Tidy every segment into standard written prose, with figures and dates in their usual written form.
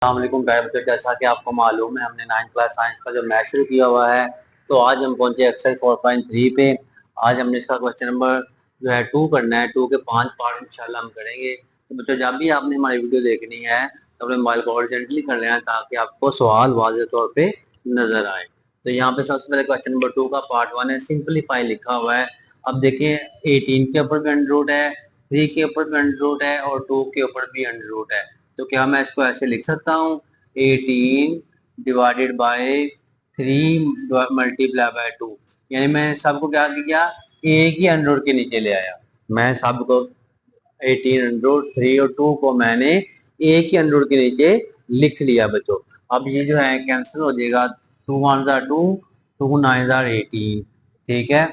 अस्सलामुअलैकुम प्यारे बच्चों, जैसा कि आपको मालूम है हमने 9th क्लास साइंस का जो मैथ शुरू किया हुआ है। तो आज हम पहुंचे एक्सरसाइज 4.3 पे। आज हमने इसका क्वेश्चन नंबर जो है 2 करना है। 2 के 5 पार्ट इंशाल्लाह हम करेंगे। तो बच्चों, जब भी आपने हमारी वीडियो देखनी है तो अपने मोबाइल को हॉरिजॉन्टली कर लेना ताकि आपको सवाल वाज़ेह तौर पे नजर आए। तो यहाँ पे सबसे पहले क्वेश्चन नंबर 2 का पार्ट 1 है, सिंपलीफाई लिखा हुआ है। अब देखिए 18 के ऊपर भी अंडर रूट है, 3 के ऊपर भी अंडर रूट है और 2 के ऊपर भी अंडर रूट है। तो क्या मैं इसको ऐसे लिख सकता हूँ, 18 डिवाइडेड बाय 3 मल्टीप्लाई बाय 2। यानी मैं सबको क्या किया, एक ही अंडर रूट के नीचे ले आया। मैं सबको 18 अंडर रूट 3 और 2 को मैंने एक ही अंडर रूट के नीचे लिख लिया बच्चों। अब ये जो है कैंसिल हो जाएगा, 2 1 2, 2 9 18। ठीक है,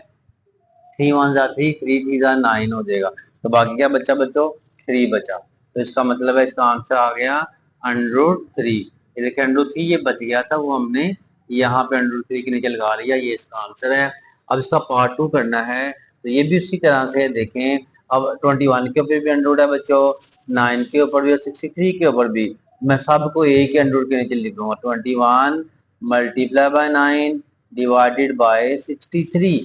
3 1 3, 3 3 9 हो जाएगा। तो बाकी क्या बचा बच्चों, 3 बचा। तो इसका मतलब है इसका आंसर आ गया अंडर रूट 3। ये देखिए अंडर रूट 3 ये बच गया था, वो हमने यहाँ पे अंडर रूट 3 के नीचे लगा लिया। ये इसका आंसर है। अब इसका पार्ट 2 करना है। तो ये भी उसी तरह से देखें। अब 21 के ऊपर भी अंडर रूट है बच्चों, 9 के ऊपर भी और 63 के ऊपर भी। मैं सबको एक ही अंडर रूट के नीचे लिख दूंगा, 21 मल्टीप्लाई बाय 9 डिवाइडेड बाय 63।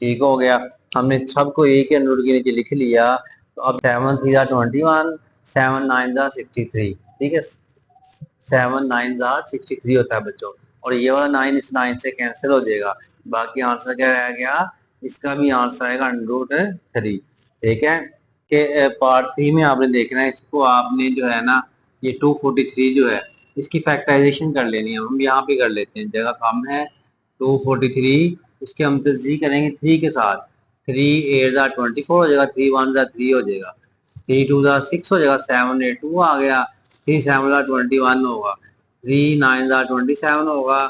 ठीक हो गया, हमने सबको एक ही अंडर रूट के नीचे लिख लिया। तो अब 7 3 21, 7 9 63। ठीक है, 7 9 63 होता है बच्चों। और ये वाला 9 इस 9 से कैंसिल हो जाएगा। बाकी आंसर क्या रह गया, इसका भी आंसर आएगा अंडर रूट 3। ठीक है, कि पार्ट 3 में आपने देखना है, इसको आपने जो है ना, ये 243 जो है इसकी फैक्टराइजेशन कर लेनी है। हम यहाँ पे कर लेते हैं, जगह कम है। 243 इसके हम तजी करेंगे 3 के साथ। 3 8 24 हो जाएगा, 3 1 3 हो जाएगा, 3 2 6 हो जाएगा, 7 8 2 आ गया, 3 7 21 होगा, 3 9 27 होगा,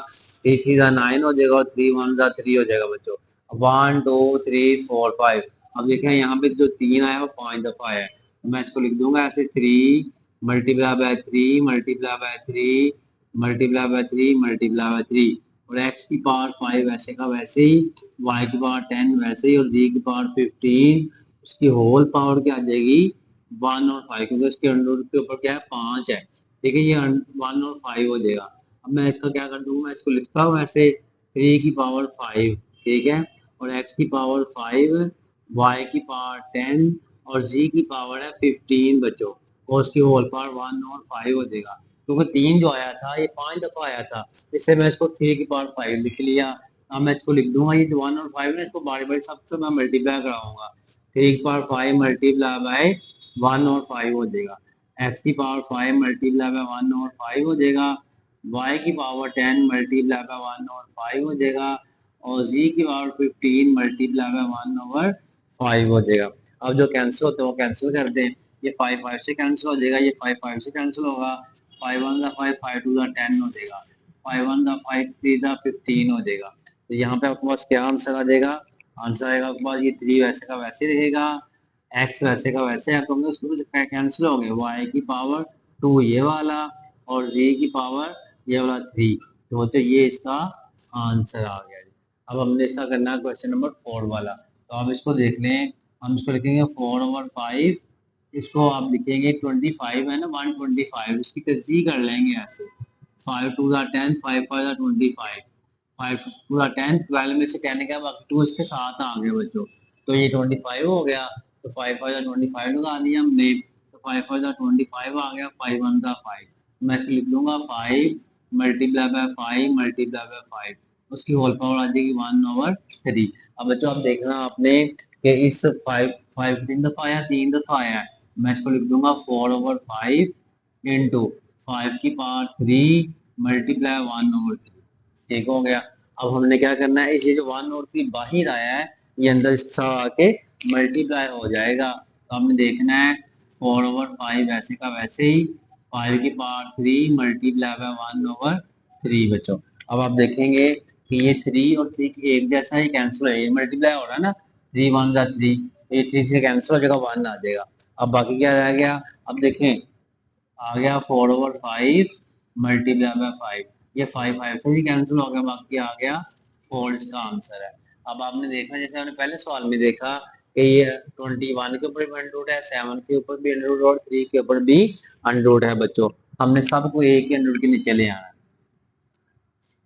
3 3 9 हो जाएगा और 3 1 3 हो जाएगा बच्चों। 1 2 3 4 5। अब देखें यहाँ पे जो 3 आया वो 5 दफा है, तो मैं इसको लिख दूंगा ऐसे, 3 multiply by 3 multiply by 3 multiply by 3 multiply by 3। और x की पावर 5 वैसे का वैसे ही, y की पावर 10 वैसे ही, और z की पावर 15। उसकी होल पावर क्या आ जाएगी, 1 और 5, क्योंकि उसके अंडर रूट के ऊपर क्या है, 5 है। ठीक है, ये 1 और 5 हो जाएगा। अब मैं इसका क्या कर दूंगा, मैं इसको लिखता हूँ ऐसे, 3 की पावर 5। ठीक है, और x की पावर 5, y की पावर 10 और z की पावर है 15 बच्चों। और उसकी होल पावर 1 और 5 हो जाएगा, क्योंकि 3 जो आया था ये 5 दफा आया था, इससे मैं इसको 3 की पावर 5 लिख लिया। अब मैं इसको लिख दूंगा, ये 1 और 5 है, इसको बारी बारी सबसे मैं मल्टीप्लाई कराऊंगा। 3 की पावर 5 मल्टीप्लाई बाय 1 और 5 हो जाएगा, x की पावर 5 मल्टीप्लाई बाय 1 और 5 हो जाएगा, y की पावर 10 मल्टीप्लाई बाय 1 और 5 हो जाएगा, और z की पावर 15 मल्टीप्लाई बाय 1 ओवर 5 हो जाएगा। अब जो कैंसिल होते हैं वो कैंसिल कर दें। ये 5 5 से कैंसिल हो जाएगा, ये 5 5 से कैंसिल होगा, 5 1 5 5 2 10 हो जाएगा, 5 1 5 3 15 हो जाएगा। तो यहाँ पे आपके पास क्या आंसर आ जाएगा, आंसर आएगा आपके पास ये 3 वैसे का वैसे रहेगा, x वैसे का वैसे है, तो उसको कैंसिल हो गए, y की पावर 2 ये वाला और z की पावर ये वाला 3। तो बच्चों ये इसका आंसर आ गया। अब हमने इसका करना है क्वेश्चन नंबर 4 वाला। तो आप इसको देख लें, हम इसको लिखेंगे 4 ओवर 5। इसको आप लिखेंगे 25 है ना, 125, इसकी तस्दीक कर लेंगे ऐसे, 5 2 10, 5 5 25, 5 2 10, 12 में से 10 क्या, बाकी 2 इसके साथ आ गए बच्चों। तो ये 25 हो गया, तो 5 5 25 लगा दिया हमने, तो 5 5 25 आ गया, 5 1 5। मैं इसको लिख दूंगा 5 मल्टीप्लाई बाय 5 मल्टीप्लाई बाय 5, उसकी होल पावर आ जाएगी 1 ओवर 3। अब बच्चों आप देखना आपने कि इस 5 5 3 दफा आया, 3 दफा आया है, मैं इसको लिख दूंगा 4 ओवर 5 इंटू 5 की पावर 3 मल्टीप्लाई 1 ओवर 3। ठीक हो गया। अब हमने क्या करना है, इस ये जो 1 और 3 बाहर आया है, ये अंदर इसका आके मल्टीप्लाई हो जाएगा। तो हमने देखना है 4 ओवर 5 वैसे का वैसे ही, 5 की पावर 3 मल्टीप्लाई बाय 1 ओवर 3 बच्चों। अब आप देखेंगे कि ये 3 और 3 की एक जैसा ही कैंसिल है, ये मल्टीप्लाई हो रहा है ना, 3 1 3, ये 3 से कैंसिल हो जाएगा, 1 आ जाएगा। अब बाकी क्या रह गया, अब देखें आ गया 4 ओवर 5 मल्टीप्लाई बाय 5, ये 5 5 से भी कैंसिल हो गया, बाकी आ गया 4 इसका आंसर है। अब आपने देखा, जैसे हमने पहले सवाल में देखा कि ये 21 के ऊपर भी अंडर रूट है, 7 के ऊपर भी अंडर रूट और 3 के ऊपर भी अंडर रूट है बच्चों। हमने सबको एक ही 100 के नीचे ले आना है।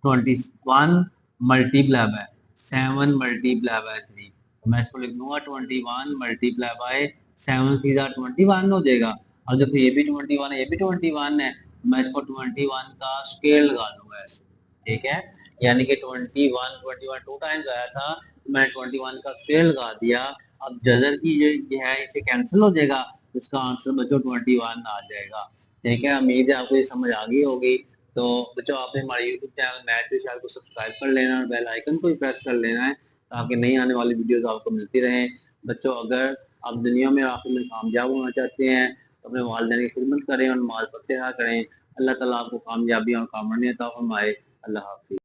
21 मल्टीप्लाई बाय 7 मल्टीप्लाई बाय 3, तो मैं इसको लिख दूंगा 21 मल्टीप्लाई बाय 7 सीधा 21 हो जाएगा। अब देखो ये भी 21 है, ये भी 21 है, मैं इसको 21 का स्केल लगा दूंगा ऐसे, ठीक है। यानी कि 21 टू टाइम्स आया था, तो मैंने 21 का स्केल लगा दिया। अब जजर की जो है इसे कैंसिल हो जाएगा, इसका आंसर बच्चों 21 आ जाएगा, ठीक है। उम्मीद है आपको ये समझ आ गई होगी। तो बच्चों आपने हमारे YouTube channel math with channel को सब्सक्राइब कर लेना और बेल आइकन को भी प्रेस कर लेना है, ताकि नई आने वाली वीडियोस आपको मिलती रहें। बच्चों अगर आप दुनिया में आखिर में कामयाब होना चाहते हैं तो अपने वालिदैन की खिदमत करें और नमाज पढ़ते रहा करें। अल्लाह ताला आपको कामयाबी और कामयाबी अता फरमाए। अल्लाह हाफिज़।